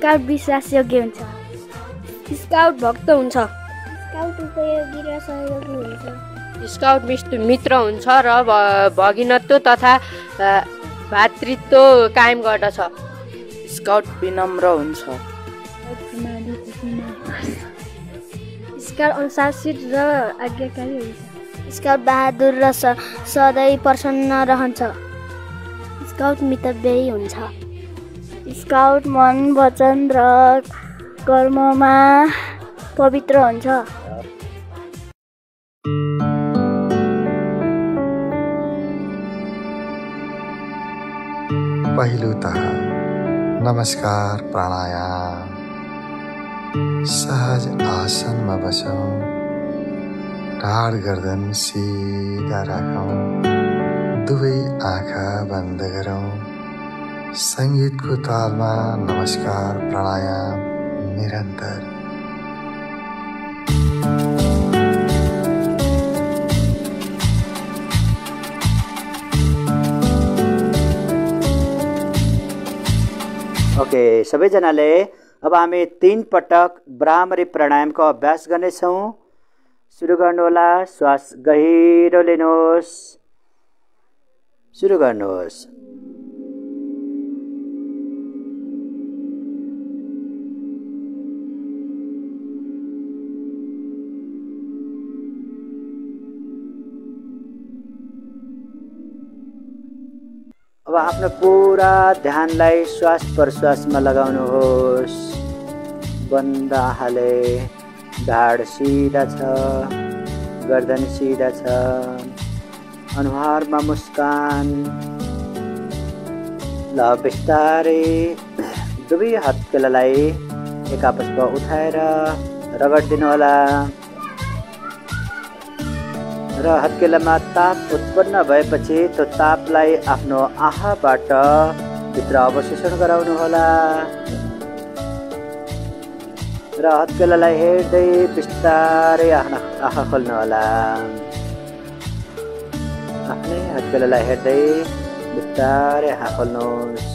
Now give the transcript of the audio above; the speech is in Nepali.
स्काउट विश्वासयोग्य हुन्छ। स्काउट भक्त हुन्छ। स्काउट उपयोगी र सहयोगी हुन्छ। स्काउट मित्र हुन्छ र भगिनत्व तथा भातृत्व कायम गर्दछ। स्काउट विनम्र हुन्छ। स्काउट अनुशासित र आज्ञाकारी हुन्छ। स्काउट बहादुर र सधैँ प्रसन्न रहन्छ। स्काउट मितव्ययी हुन्छ। स्काउट मन वचन र कर्ममा पवित्र हुन्छ। पहिलोतः नमस्कार प्राणायाम। सहज आसनमा बसौँ। ढाड गर्दन सिधा राखौँ। दुवै आँखा बन्द गरौँ। सङ्गीतको तालमा नमस्कार प्राणायाम निरन्तर। ओके, सबैजनाले अब हामी 3 पटक भ्रामरी प्राणायामको अभ्यास गर्नेछौँ। सुरु गर्नुहोला। श्वास गहिरो लिनुहोस्। सुरु गर्नुहोस्। अब आफ्नो पुरा ध्यानलाई श्वास प्रश्वासमा लगाउनुहोस्। बन्द आँखाले। ढाड सिधा छ, गर्दन सिधा छ, अनुहारमा मुस्कान। ल बिस्तारै दुवै हत्केलालाई एक आपसमा उठाएर रगडिदिनु होला र हत्केलामा ताप उत्पन्न भएपछि त्यो तापलाई आफ्नो आँखाबाट भित्र अवशोषण गराउनु होला र हत्केलालाई हेर्दै बिस्तारै आँखा खोल्नु होला। आफ्नै हत्केलालाई हेर्दै बिस्तारै आँखा खोल्नुहोस्।